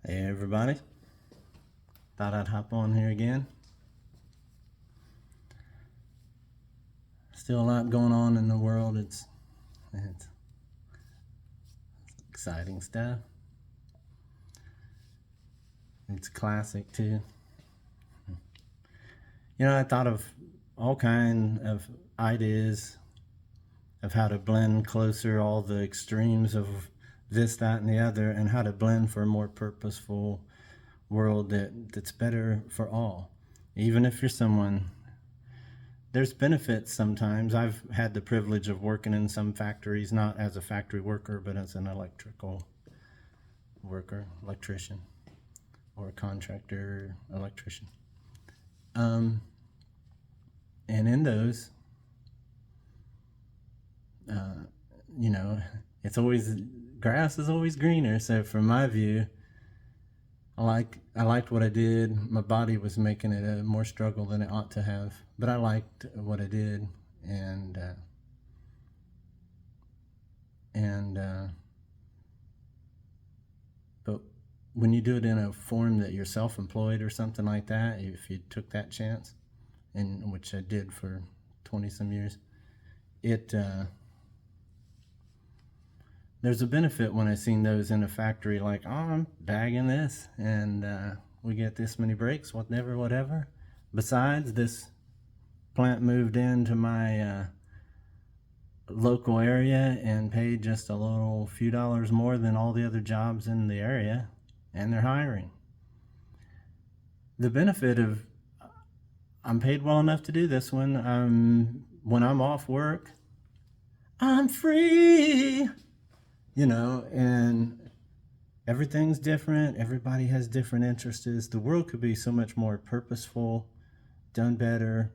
Hey everybody, thought I'd hop on here again. Still a lot going on in the world. It's exciting stuff. It's classic too. I thought of all kind of ideas of how to blend closer all the extremes of this, that, and the other, and how to blend for a more purposeful world that's better for all. Even if you're someone, there's benefits sometimes. I've had the privilege of working in some factories, not as a factory worker, but as an electrical worker, electrician, or a contractor electrician. And in those, it's always, grass is always greener. So from my view, I liked what I did. My body was making it a more struggle than it ought to have, but I liked what I did, but when you do it in a form that you're self-employed or something like that, if you took that chance, and which I did for 20 some years, there's a benefit when I seen those in a factory, like, oh, I'm bagging this and we get this many breaks, whatever. Besides, this plant moved into my local area and paid just a little few dollars more than all the other jobs in the area, and they're hiring. The benefit of, I'm paid well enough to do this one. When I'm off work, I'm free. And everything's different. Everybody has different interests. The world could be so much more purposeful, done better,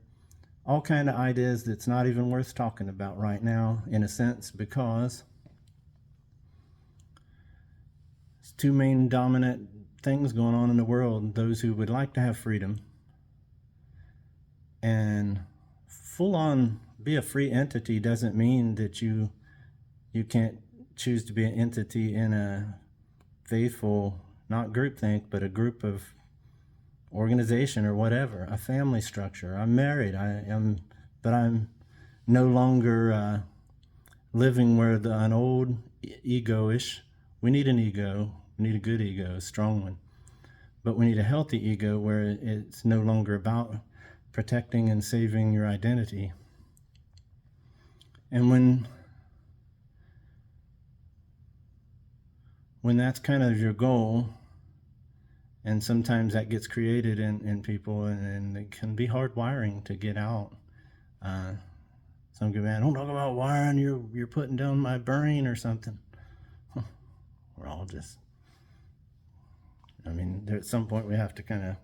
all kind of ideas that's not even worth talking about right now, in a sense, because it's two main dominant things going on in the world. Those who would like to have freedom and full on be a free entity doesn't mean that you can't choose to be an entity in a faithful, not groupthink, but a group of organization or whatever, a family structure. I'm married, but I'm no longer living where an old ego-ish. We need an ego. We need a good ego, a strong one. But we need a healthy ego where it's no longer about protecting and saving your identity. And when that's kind of your goal, and sometimes that gets created in people, and it can be hard wiring to get out. Some good man, don't talk about wiring, you're putting down my brain or something. We're all just, at some point we have to kind of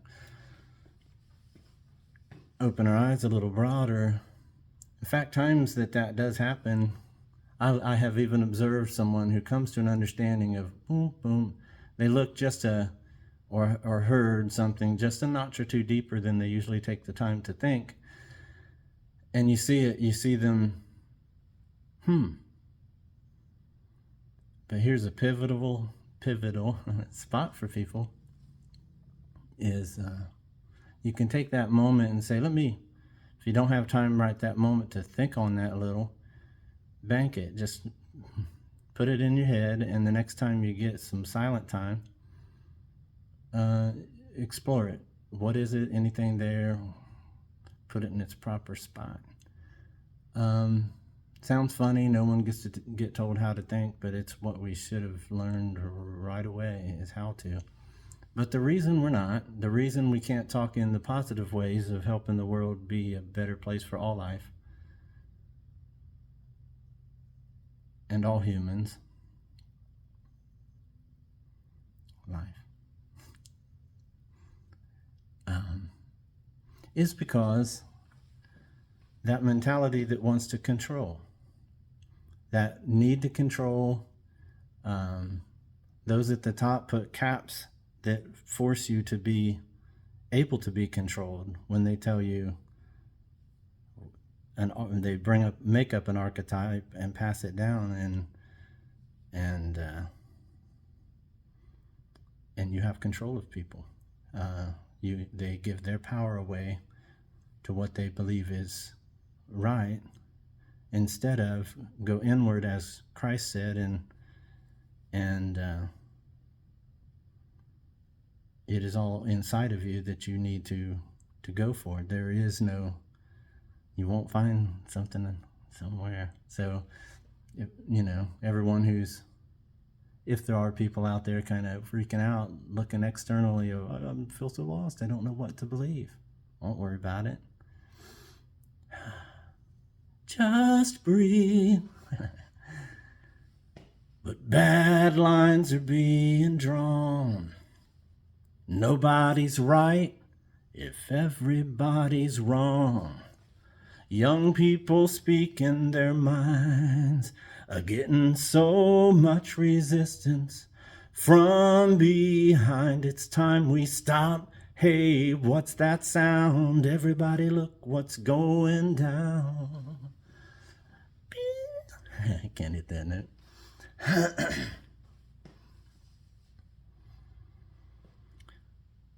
open our eyes a little broader. In fact, times that does happen, I have even observed someone who comes to an understanding of boom, boom. They look just or heard something just a notch or two deeper than they usually take the time to think. And you see them, But here's a pivotal spot for people is you can take that moment and say, if you don't have time right that moment to think on that a little, bank it, just put it in your head, and the next time you get some silent time, explore it. What is it? Anything there? Put it in its proper spot. Sounds funny. No one gets to get told how to think, but it's what we should have learned right away, is how to. But the reason the reason we can't talk in the positive ways of helping the world be a better place for all life and all humans, is because that mentality that wants to control, that need to control, those at the top put caps that force you to be able to be controlled when they tell you, and they make up an archetype and pass it down, and and you have control of people. They give their power away to what they believe is right, instead of go inward, as Christ said, and it is all inside of you that you need to go for. There is no, you won't find something somewhere. So, everyone who's, if there are people out there kind of freaking out, looking externally, I feel so lost, I don't know what to believe. Don't worry about it. Just breathe. But bad lines are being drawn. Nobody's right if everybody's wrong. Young people speaking their minds are getting so much resistance from behind. It's time we stop. Hey, what's that sound? Everybody look what's going down. I can't hit that note.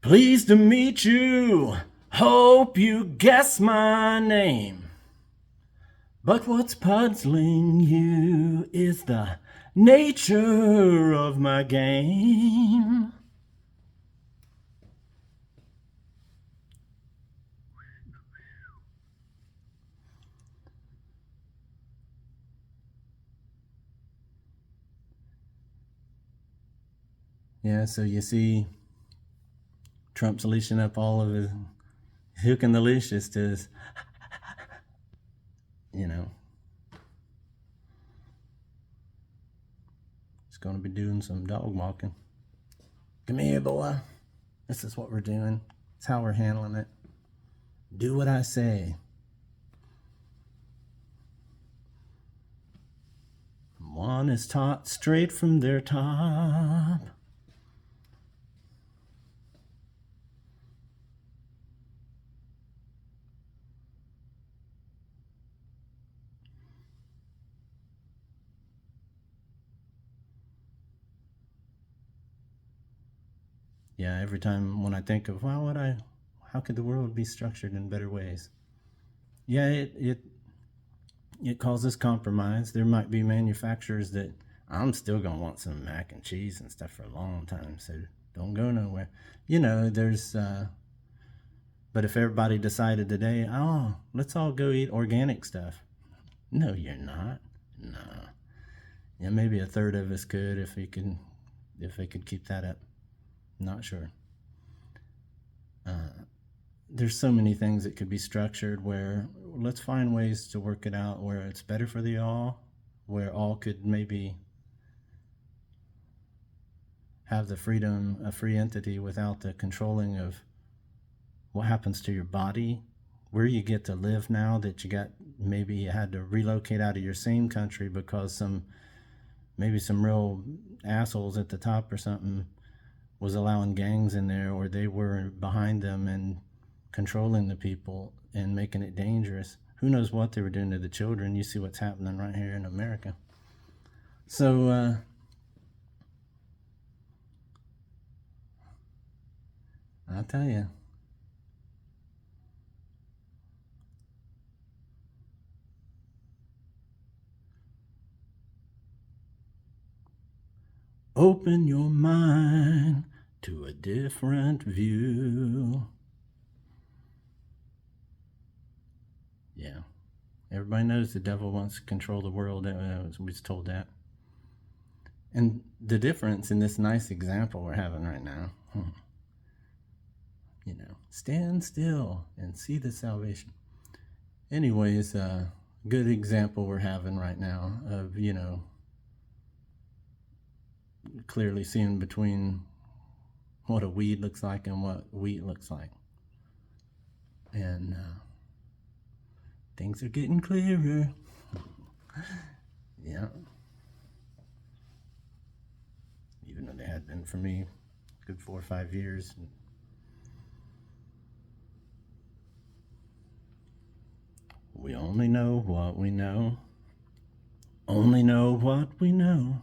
Pleased to meet you. Hope you guess my name. But what's puzzling you is the nature of my game. Yeah, so you see Trump's leashing up all of his, hooking the leashes to his, he's going to be doing some dog walking. Come here, boy. This is what we're doing. It's how we're handling it. Do what I say. One is taught straight from their top. Yeah, every time when I think of, how could the world be structured in better ways? Yeah, it causes compromise. There might be manufacturers that I'm still gonna want some mac and cheese and stuff for a long time, so don't go nowhere. There's but if everybody decided today, let's all go eat organic stuff. No, you're not. No. Yeah, maybe a third of us could if they could keep that up. Not sure. There's so many things that could be structured where let's find ways to work it out where it's better for the all, where all could maybe have the freedom, a free entity without the controlling of what happens to your body, where you get to live now that maybe you had to relocate out of your same country because maybe some real assholes at the top or something was allowing gangs in there, or they were behind them and controlling the people and making it dangerous. Who knows what they were doing to the children? You see what's happening right here in America. So, I'll tell you. Open your mind to a different view. Yeah. Everybody knows the devil wants to control the world. We was told that. And the difference in this nice example we're having right now, stand still and see the salvation. Anyways, good example we're having right now of, clearly seeing between what a weed looks like and what wheat looks like. And things are getting clearer. Yeah. Even though they had been for me good 4 or 5 years. We only know what we know. Only know what we know.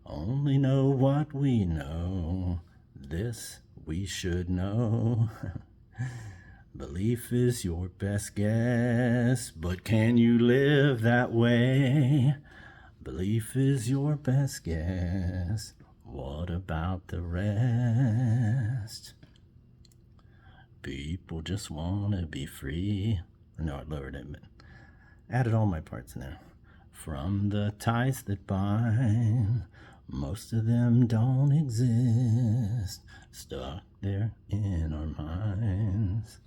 Only know what we know. this we should know. Belief is your best guess, but can you live that way? Belief is your best guess. What about the rest? People just want to be free. No, I lowered it, but added all my parts in there. From the ties that bind, most of them don't exist. Stuck there in our minds.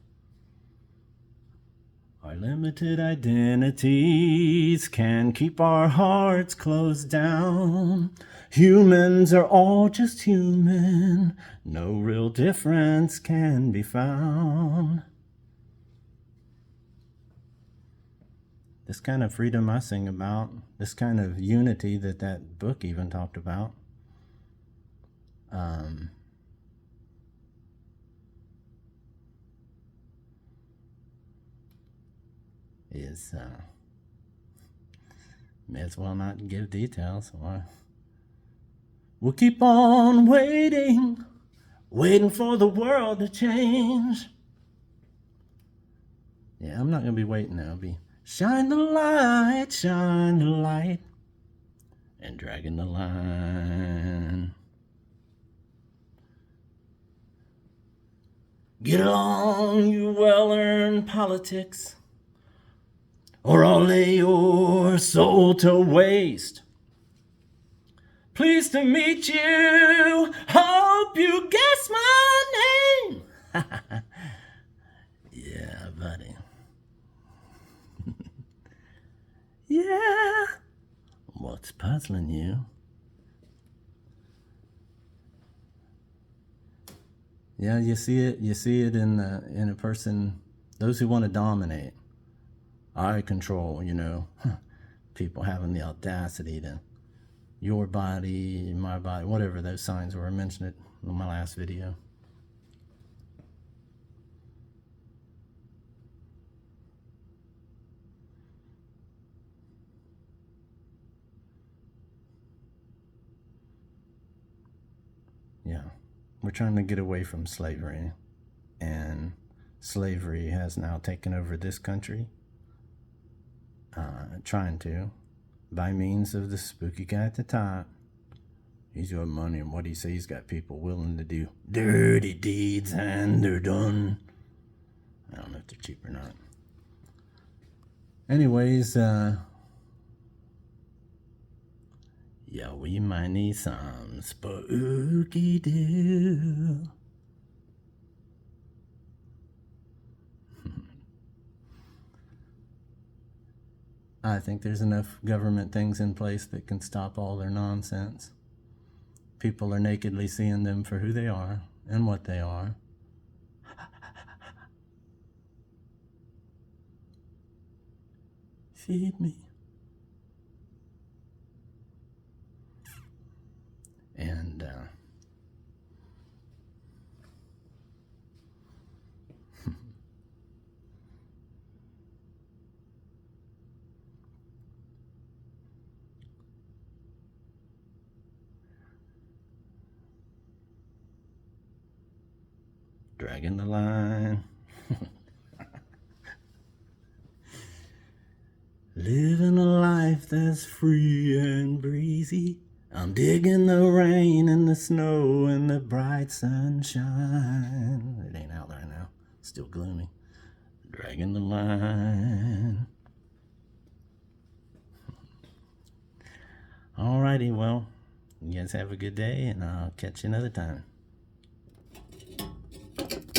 Our limited identities can keep our hearts closed down. Humans are all just human. No real difference can be found. This kind of freedom I sing about, this kind of unity that book even talked about, is may as well not give details. We'll keep on waiting for the world to change. Yeah, I'm not gonna be waiting now. I'll be shine the light, and dragging the line. Get along, you well-earned politics, or I'll lay your soul to waste. Pleased to meet you, hope you guess my name. Yeah, buddy. Yeah. What's puzzling you? Yeah, you see it in a person, those who want to dominate. I control, people having the audacity to your body, my body, whatever those signs were. I mentioned it in my last video. Yeah, we're trying to get away from slavery, and slavery has now taken over this country, trying to, by means of the spooky guy at the top. He's got money, and what he say, he's got people willing to do dirty deeds, and they're done. I don't know if they're cheap or not. Anyways, yeah, we might need some spooky do. I think there's enough government things in place that can stop all their nonsense. People are nakedly seeing them for who they are and what they are. Feed me. And dragging the line. Living a life that's free and breezy. I'm digging the rain and the snow and the bright sunshine. It ain't out right now. It's still gloomy. Dragging the line. Alrighty, well, you guys have a good day, and I'll catch you another time.